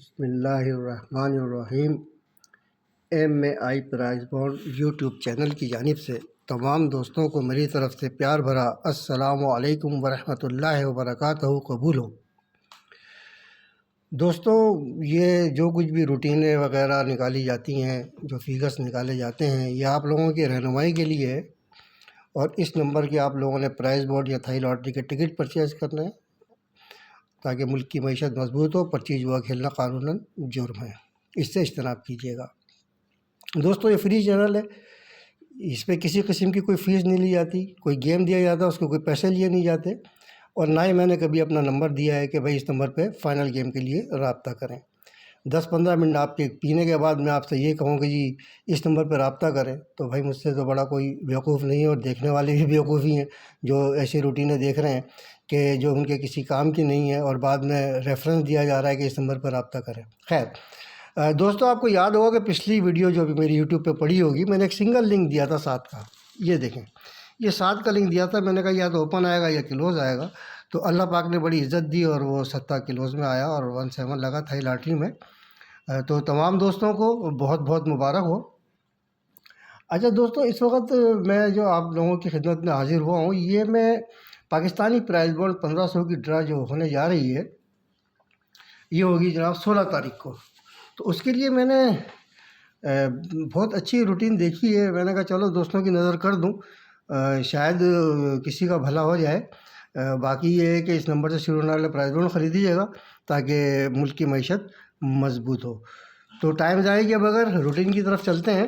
बिस्मिल्लाहिर्रहमानिर्रहीम। MAI prize bond YouTube channel की जानिब से तमाम दोस्तों को मेरी तरफ़ से प्यार भरा अस्सलामु अलैकुम वरहमतुल्लाहि वबरकातुहू कबूल हो। दोस्तों, ये जो कुछ भी रूटीनें वग़ैरह निकाली जाती हैं, जो फ़िगर्स निकाले जाते हैं, ये आप लोगों की रहनुमाई के लिए है। और इस नंबर के आप लोगों ने प्राइज़ बॉन्ड या थाई लॉटरी के टिकट परचेज़ करना है ताकि मुल्क की मईशत मजबूत हो। पर्ची जुआ खेलना कानूनन जुर्म है, इससे इज्तनाब कीजिएगा। दोस्तों, ये फ्री चैनल है, इस पर किसी किस्म की कोई फ़ीस नहीं ली जाती, कोई गेम दिया जाता है उसको कोई पैसे लिए नहीं जाते, और ना ही मैंने कभी अपना नंबर दिया है कि भाई इस नंबर पे फ़ाइनल गेम के लिए रब्ता करें। 10-15 मिनट आपके पीने के बाद मैं आपसे ये कहूँ कि जी इस नंबर पर रब्ता करें, तो भाई मुझसे तो बड़ा कोई बेवकूफ़ नहीं है, और देखने वाले भी बेवकूफ़ ही हैं जो ऐसी रूटीनें देख रहे हैं कि जो उनके किसी काम की नहीं है, और बाद में रेफरेंस दिया जा रहा है कि इस नंबर पर रब्ता करें। खैर दोस्तों, आपको याद होगा कि पिछली वीडियो जो अभी मेरी यूट्यूब पे पड़ी होगी, मैंने एक सिंगल लिंक दिया था 7 का। ये देखें, ये 7 का लिंक दिया था। मैंने कहा या तो ओपन आएगा या क्लोज़ आएगा, तो अल्लाह पाक ने बड़ी इज़्ज़त दी और वो 7 क्लोज़ में आया और 17 लगा था लॉटरी में। तो तमाम दोस्तों को बहुत बहुत मुबारक हो। अच्छा दोस्तों, इस वक्त मैं जो आप लोगों की खिदमत में हाज़िर हुआ हूँ, ये मैं पाकिस्तानी प्राइज़ बॉन्ड 1500 की ड्रा जो होने जा रही है, ये होगी जनाब 16 तारीख को। तो उसके लिए मैंने बहुत अच्छी रूटीन देखी है। मैंने कहा चलो दोस्तों की नज़र कर दूं, शायद किसी का भला हो जाए। बाकी ये है कि इस नंबर से शुरू होने वाले प्राइज़ बॉन्ड ख़रीदिएगा ताकि मुल्क की मईशत मजबूत हो। तो टाइम ज़ाया किए बगैर रूटीन की तरफ चलते हैं।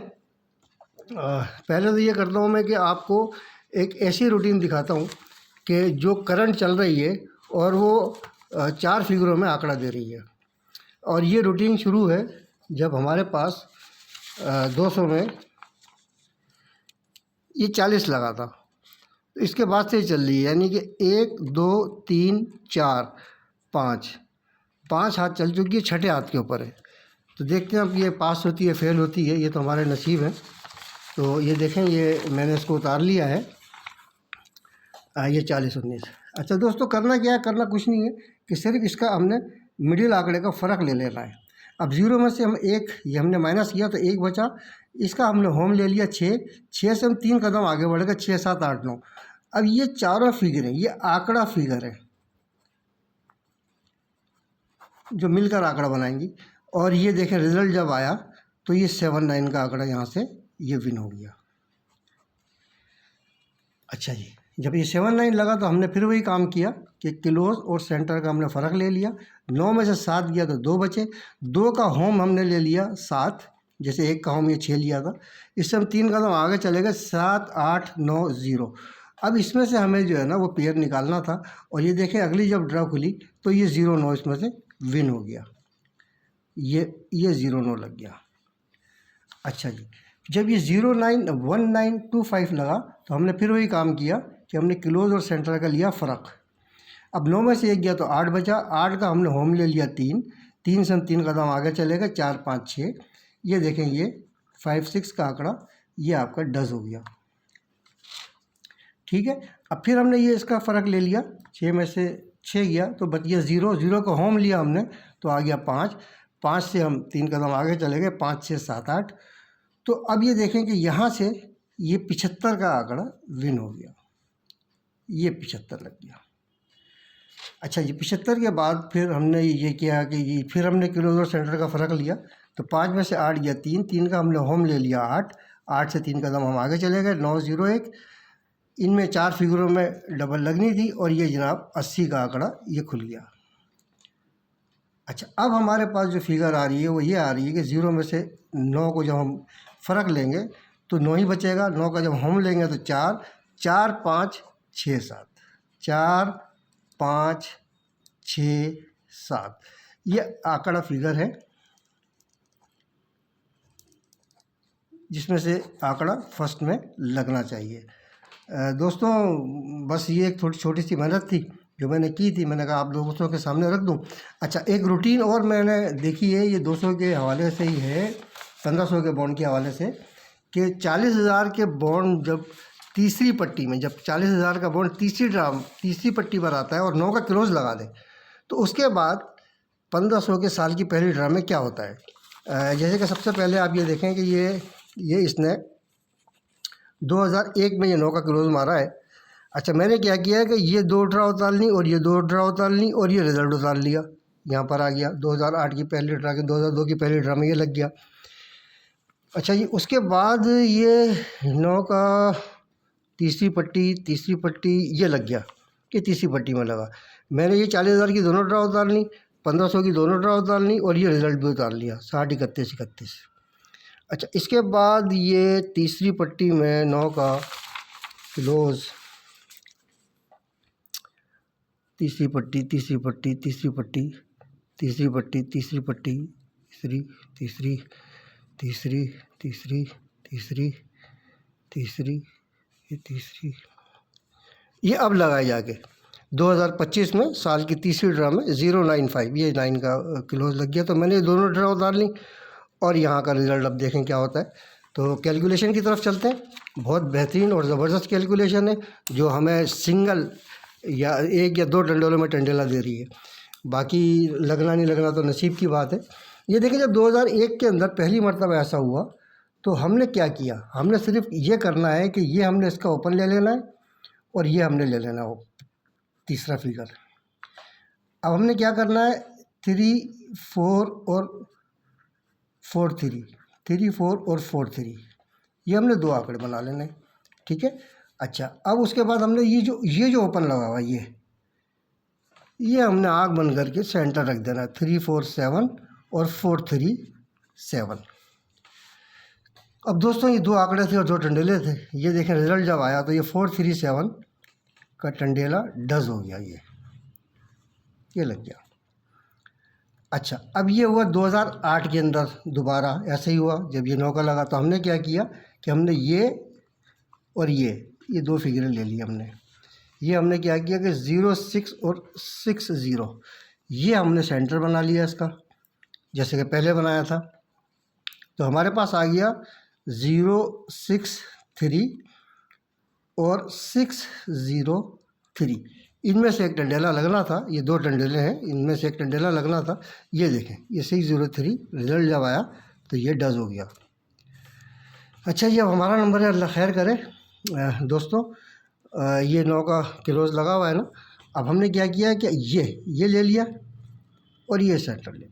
पहले तो ये करता हूँ मैं कि आपको एक ऐसी रूटीन दिखाता हूँ कि जो करंट चल रही है और वो 4 फिगरों में आंकड़ा दे रही है। और ये रूटीन शुरू है जब हमारे पास 200 में ये 40 लगा था, तो इसके बाद से चल रही है, यानी कि 1 2 3 4 5 हाथ चल चुकी है, छठे हाथ के ऊपर है। तो देखते हैं अब ये पास होती है फेल होती है, ये तो हमारे नसीब है। तो ये देखें, ये मैंने इसको उतार लिया है, ये 40-19। अच्छा दोस्तों, करना क्या है? करना कुछ नहीं है कि सिर्फ इसका हमने मिडिल आंकड़े का फ़र्क ले लेना है। अब 0 में से हम 1 ये हमने माइनस किया तो 1 बचा, इसका हमने होम ले लिया 6 से हम 3 कदम आगे बढ़ गए, 6 7 8 9। अब ये चारों फिगर हैं, ये आंकड़ा फिगर है जो मिलकर आंकड़ा बनाएंगी। और ये देखें रिज़ल्ट जब आया तो ये 7-9 का आंकड़ा यहाँ से ये विन हो गया। अच्छा जी, जब ये 7-9 लगा तो हमने फिर वही काम किया कि क्लोज और सेंटर का हमने फ़र्क ले लिया। 9 में से 7 गया तो 2 बचे, 2 का होम हमने ले लिया 7, जैसे 1 का होम ये 6 लिया था। इससे हम 3 कदम आगे चले गए, 7 8 9 0। अब इसमें से हमें जो है ना वो पेयर निकालना था, और ये देखें अगली जब ड्रा खुली तो ये 0-9 इसमें से विन हो गया, ये 0-9 लग गया। अच्छा जी, जब ये 0-9-1-9-2-5 लगा तो हमने फिर वही काम किया कि हमने क्लोज और सेंटर का लिया फ़र्क। अब 9 में से 1 गया तो 8 बचा, 8 का हमने होम ले लिया 3 से हम 3 कदम आगे चले गए, 4 5 6। ये देखें, ये 5-6 का आंकड़ा ये आपका डज हो गया। ठीक है, अब फिर हमने ये इसका फ़र्क ले लिया, 6 में से 6 गया तो बच गया 0 का होम लिया हमने तो आ गया 5 से हम 3 कदम आगे चले गए, 5 6 7 8। तो अब ये देखें कि यहाँ से ये 75 का आंकड़ा विन हो गया, ये 75 लग गया। अच्छा जी, 75 के बाद फिर हमने ये किया कि ये फिर हमने क्लोज और सेंटर का फ़र्क लिया, तो 5 में से 8 गया 3 का हमने होम ले लिया 8 से 3 कदम हम आगे चले गए, 9 0 1। इनमें 4 फिगरों में डबल लगनी थी और ये जनाब 80 का आंकड़ा ये खुल गया। अच्छा, अब हमारे पास जो फिगर आ रही है वो ये आ रही है कि 0 में से 9 को जब हम फ़र्क लेंगे तो 9 ही बचेगा, 9 का जब हम लेंगे तो 4 4 5 6 7, 4 5 6 7, ये आंकड़ा फिगर है जिसमें से आंकड़ा फर्स्ट में लगना चाहिए। दोस्तों, बस ये एक छोटी सी मेहनत थी जो मैंने की थी, मैंने कहा आप दोस्तों के सामने रख दूं। अच्छा, एक रूटीन और मैंने देखी है, ये 200 के हवाले से ही है, 1500 के बॉन्ड के हवाले से, कि 40,000 के बॉन्ड जब तीसरी पट्टी में, जब 40,000 का बॉन्ड तीसरी पट्टी पर आता है और 9 का क्लोज लगा दे, तो उसके बाद 1500 के साल की पहली ड्रा में क्या होता है। जैसे कि सबसे पहले आप ये देखें कि ये इसने 2001 में ये 9 का क्लोज मारा है। अच्छा, मैंने क्या किया है कि ये 2 ड्रा उतार ली और ये 2 ड्रा उतार ली और ये रिज़ल्ट उतार लिया, यहाँ पर आ गया 2008 की पहली ड्रा के 2002 की पहली ड्रा में ये लग गया। अच्छा जी, उसके बाद ये 9 का तीसरी पट्टी ये लग गया, ये तीसरी पट्टी में लगा। मैंने ये 40,000 की दोनों ड्रा उतार ली, 1500 की दोनों ड्रा उतार ली और ये रिज़ल्ट भी उतार लिया 60, 31, 31। अच्छा, इसके बाद ये तीसरी पट्टी में 9 का क्लोज, तीसरी पट्टी तीसरी पट्टी तीसरी पट्टी तीसरी पट्टी तीसरी पट्टी तीसरी तीसरी तीसरी तीसरी तीसरी तीसरी ये तीसरी, ये अब लगाए जाके 2025 में साल की तीसरी ड्रा में 095 ये 9 का क्लोज लग गया। तो मैंने ये दोनों ड्रा उतार ली और यहाँ का रिज़ल्ट अब देखें क्या होता है। तो कैलकुलेशन की तरफ चलते हैं। बहुत बेहतरीन और ज़बरदस्त कैलकुलेशन है जो हमें सिंगल या 1 या 2 टंडोलों में टंडेला दे रही है। बाकी लगना नहीं लगना तो नसीब की बात है। ये देखिए, जब 2001 के अंदर पहली मरतबा ऐसा हुआ तो हमने क्या किया, हमने सिर्फ ये करना है कि ये हमने इसका ओपन ले लेना है और ये हमने ले लेना हो तीसरा फिगर। अब हमने क्या करना है, 3, 4 और 4, 3, 4 और 4, 3 ये हमने 2 आंकड़े बना लेने हैं, ठीक है। अच्छा, अब उसके बाद हमने ये जो ओपन लगा हुआ ये हमने आँख बंद करके सेंटर रख देना है 3, 4, 7 और 4, 3, 7। अब दोस्तों ये 2 आंकड़े थे और 2 टंडेले थे। ये देखें रिज़ल्ट जब आया तो ये 4, 3, 7 का टंडेला डज हो गया, ये लग गया। अच्छा, अब ये हुआ 2008 के अंदर दोबारा ऐसे ही हुआ। जब ये 9 का लगा तो हमने क्या किया कि हमने ये और ये 2 फिगरें ले ली हमने। ये हमने क्या किया कि 0, 6 और 6, 0 ये हमने सेंटर बना लिया इसका, जैसे कि पहले बनाया था। तो हमारे पास आ गया 0, 6, 3 और 6, 0, 3। इनमें से एक टंडेला लगना था, ये 2 टंडेले हैं, इनमें से एक टंडेला लगना था। ये देखें, ये 6, 0, 3 रिज़ल्ट जब आया तो ये डज हो गया। अच्छा, ये अब हमारा नंबर है, अल्लाह खैर करे। दोस्तों ये 9 का क्लोज लगा हुआ है ना। अब हमने क्या किया है कि ये ले लिया और ये सेंटर ले लिया।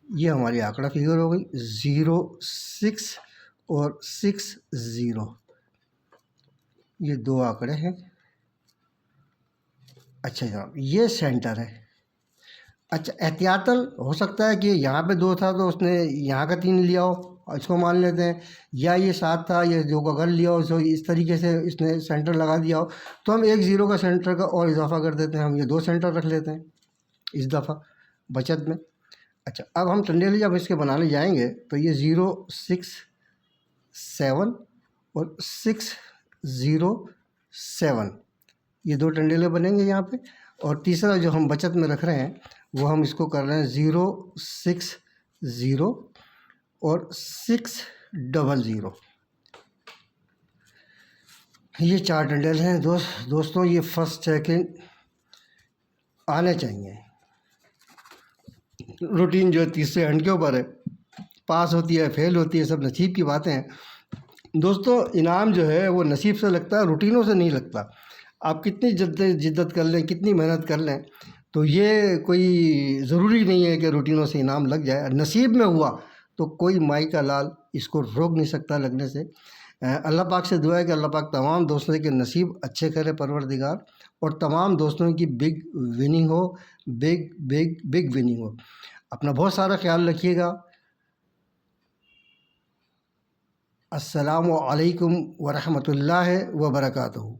ये हमारी आंकड़ा फिगर हो गई 0, 6 और 6, 0 ये 2 आंकड़े हैं। अच्छा जनाब, ये सेंटर है। अच्छा, एहतियातन हो सकता है कि यहाँ पे 2 था तो उसने यहाँ का 3 लिया हो, इसको मान लेते हैं, या ये 7 था, ये 2 का घर लिया हो, तो इस तरीके से इसने सेंटर लगा दिया हो। तो हम 1 0 का सेंटर का और इजाफा कर देते हैं, हम ये 2 सेंटर रख लेते हैं इस दफ़ा बचत में। अच्छा, अब हम टंडेले जब इसके बनाने जाएंगे तो ये 0, 6, 7 और 6, 0, 7 ये 2 टंडेले बनेंगे यहाँ पे। और तीसरा जो हम बचत में रख रहे हैं वो हम इसको कर रहे हैं 0, 6, 0 और 6, 0, ये 4 टंडेल हैं। दोस्तों ये फर्स्ट सेकंड आने चाहिए। रूटीन जो 30 से एंड के ऊपर है, पास होती है फेल होती है, सब नसीब की बातें हैं। दोस्तों इनाम जो है वो नसीब से लगता है, रूटीनों से नहीं लगता। आप कितनी जिद्दत कर लें, कितनी मेहनत कर लें, तो ये कोई ज़रूरी नहीं है कि रूटीनों से इनाम लग जाए। नसीब में हुआ तो कोई माई का लाल इसको रोक नहीं सकता लगने से। अल्लाह पाक से दुआ है कि अल्लाह पाक तमाम दोस्तों के नसीब अच्छे करे परवरदिगार, और तमाम दोस्तों की बिग विनिंग हो, बिग बिग बिग विनिंग हो। अपना बहुत सारा ख्याल रखिएगा। अस्सलामु अलैकुम व रहमतुल्लाहि व बरकातुहू।